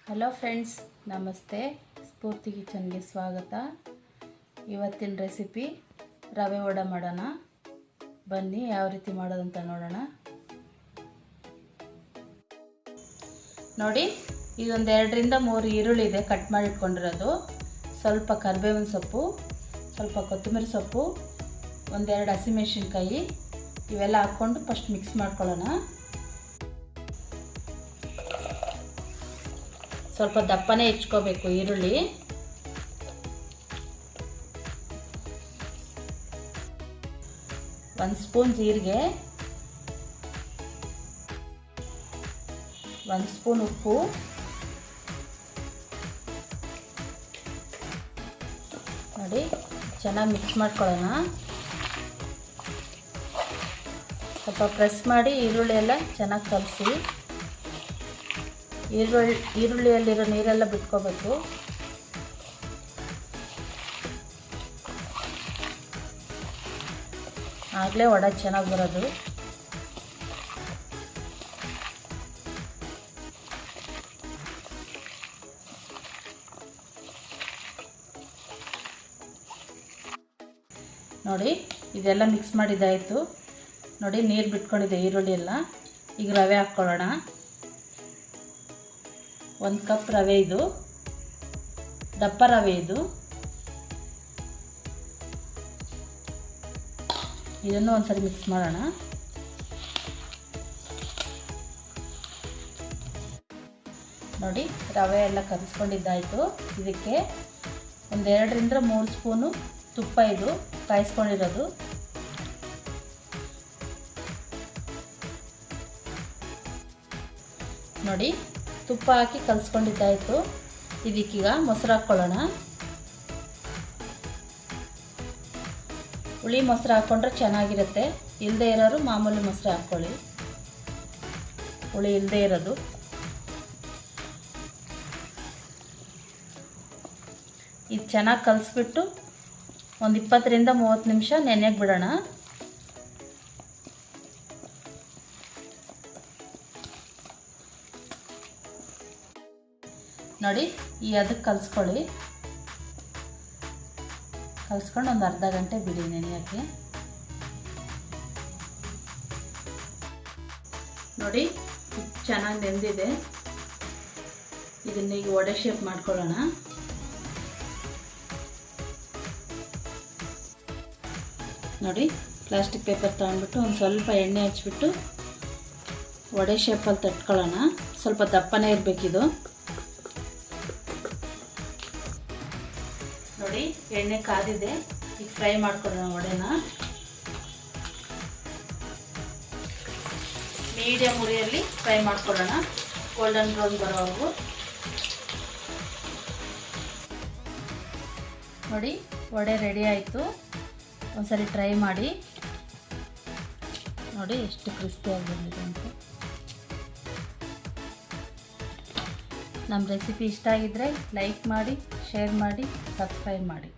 Hello friends, ನಮಸ್ತೆ. ಸ್ಫೂರ್ತಿ ಕಿಚನ್ಗೆ ಸ್ವಾಗತ. ಇವತ್ತಿನ ರೆಸಿಪಿ ರವೆ ವಡೆ ಮಾಡೋಣ. ಬನ್ನಿ ಯಾವ ರೀತಿ ಮಾಡೋದಂತ ನೋಡೋಣ. ನೋಡಿ, ಇದೊಂದು 2ರಿಂದ 3 ಈರುಳ್ಳಿ ಇದೆ, ಕಟ್ ಮಾಡಿ ಇಟ್ಕೊಂಡಿರೋದು. ಸ್ವಲ್ಪ ಕರಿಬೇವಿನ ಸೊಪ್ಪು, ಸ್ವಲ್ಪ ಕೊತ್ತಂಬರಿ ಸೊಪ್ಪು, 1-2 ಹಸಿಮೆಣಸಿನ್ಕಾಯಿ ಇವೆಲ್ಲ ಹಾಕ್ಕೊಂಡು ಫಸ್ಟ್ ಮಿಕ್ಸ್ ಮಾಡ್ಕೊಳ್ಳೋಣ. ಸ್ವಲ್ಪ ದಪ್ಪನೇ ಹೆಚ್ಕೋಬೇಕು ಈರುಳ್ಳಿ. ಒಂದು ಸ್ಪೂನ್ ಜೀರಿಗೆ, 1 ಸ್ಪೂನ್ ಉಪ್ಪು, ನೋಡಿ ಚೆನ್ನಾಗಿ ಮಿಕ್ಸ್ ಮಾಡ್ಕೊಳ್ಳೋಣ. ಸ್ವಲ್ಪ ಪ್ರೆಸ್ ಮಾಡಿ ಈರುಳ್ಳಿ ಎಲ್ಲ ಚೆನ್ನಾಗಿ ಕಲಸಿ. ಈರುಳ್ಳಿಯಲ್ಲಿರೋ ನೀರೆಲ್ಲ ಬಿಟ್ಕೋಬೇಕು. ಆಗಲೇ ವಡೆ ಚೆನ್ನಾಗಿ ಬರೋದು. ನೋಡಿ, ಇದೆಲ್ಲ ಮಿಕ್ಸ್ ಮಾಡಿದ್ದಾಯಿತು. ನೋಡಿ, ನೀರು ಬಿಟ್ಕೊಂಡಿದೆ ಈರುಳ್ಳಿ ಎಲ್ಲ. ಈಗ ರವೆ ಹಾಕ್ಕೊಳ್ಳೋಣ. 1 ಕಪ್ ರವೆ, ಇದು ದಪ್ಪ ರವೆ. ಇದನ್ನು ಒಂದ್ಸರಿ ಮಿಕ್ಸ್ ಮಾಡೋಣ. ನೋಡಿ, ರವೆ ಎಲ್ಲ ಕಲಿಸ್ಕೊಂಡಿದ್ದಾಯಿತು. ಇದಕ್ಕೆ 2ರಿಂದ 3 ಸ್ಪೂನು ತುಪ್ಪ, ಇದು ಕಾಯಿಸ್ಕೊಂಡಿರೋದು. ನೋಡಿ, ತುಪ್ಪ ಹಾಕಿ ಕಲಿಸ್ಕೊಂಡಿದ್ದಾಯಿತು. ಇದಕ್ಕೀಗ ಮೊಸರು ಹಾಕ್ಕೊಳ್ಳೋಣ. ಹುಳಿ ಮೊಸರು ಹಾಕ್ಕೊಂಡ್ರೆ ಚೆನ್ನಾಗಿರುತ್ತೆ. ಇಲ್ಲದೇ ಇರೋರು ಮಾಮೂಲಿ ಮೊಸರು ಹಾಕ್ಕೊಳ್ಳಿ, ಹುಳಿ ಇಲ್ಲದೇ ಇರೋದು. ಇದು ಚೆನ್ನಾಗಿ ಕಲಿಸ್ಬಿಟ್ಟು ಒಂದು 20ರಿಂದ 30 ನಿಮಿಷ ನೆನೆಗೆ ಬಿಡೋಣ. ನೋಡಿ, ಈ ಅದಕ್ಕೆ ಕಲಿಸ್ಕೊಳ್ಳಿ. ಕಲಿಸ್ಕೊಂಡು ಒಂದು ಅರ್ಧ ಗಂಟೆ ಬಿಡಿ ನೆನೆಯೋಕ್ಕೆ. ನೋಡಿ, ಚೆನ್ನಾಗಿ ನೆಂದಿದೆ. ಇದನ್ನ ಈಗ ವಡೆ ಶೇಪ್ ಮಾಡ್ಕೊಳ್ಳೋಣ. ನೋಡಿ, ಪ್ಲಾಸ್ಟಿಕ್ ಪೇಪರ್ ತಗೊಂಡ್ಬಿಟ್ಟು ಒಂದು ಸ್ವಲ್ಪ ಎಣ್ಣೆ ಹಚ್ಬಿಟ್ಟು ವಡೆ ಶೇಪಲ್ಲಿ ತಟ್ಕೊಳ್ಳೋಣ. ಸ್ವಲ್ಪ ದಪ್ಪನೇ ಇರಬೇಕಿದು. ನೋಡಿ, ಎಣ್ಣೆ ಕಾದಿದೆ. ಈಗ ಫ್ರೈ ಮಾಡ್ಕೊಳ್ಳೋಣ ವಡೆನ. ಮೀಡಿಯಮ್ ಉರಿಯಲ್ಲಿ ಫ್ರೈ ಮಾಡ್ಕೊಳ್ಳೋಣ, ಗೋಲ್ಡನ್ ಬ್ರೌನ್ ಬರೋವರೆಗೂ. ನೋಡಿ, ವಡೆ ರೆಡಿ ಆಯಿತು. ಒಂದ್ಸರಿ ಟ್ರೈ ಮಾಡಿ ನೋಡಿ ಎಷ್ಟು ಕ್ರಿಸ್ಪಿಯಾಗಿ ಬಂದಿದೆ ಅಂತ. ನಮ್ಮ ರೆಸಿಪಿ ಇಷ್ಟ ಆಗಿದ್ದರೆ ಲೈಕ್ ಮಾಡಿ, ಶೇರ್ ಮಾಡಿ, ಸಬ್ಸ್ಕ್ರೈಬ್ ಮಾಡಿ.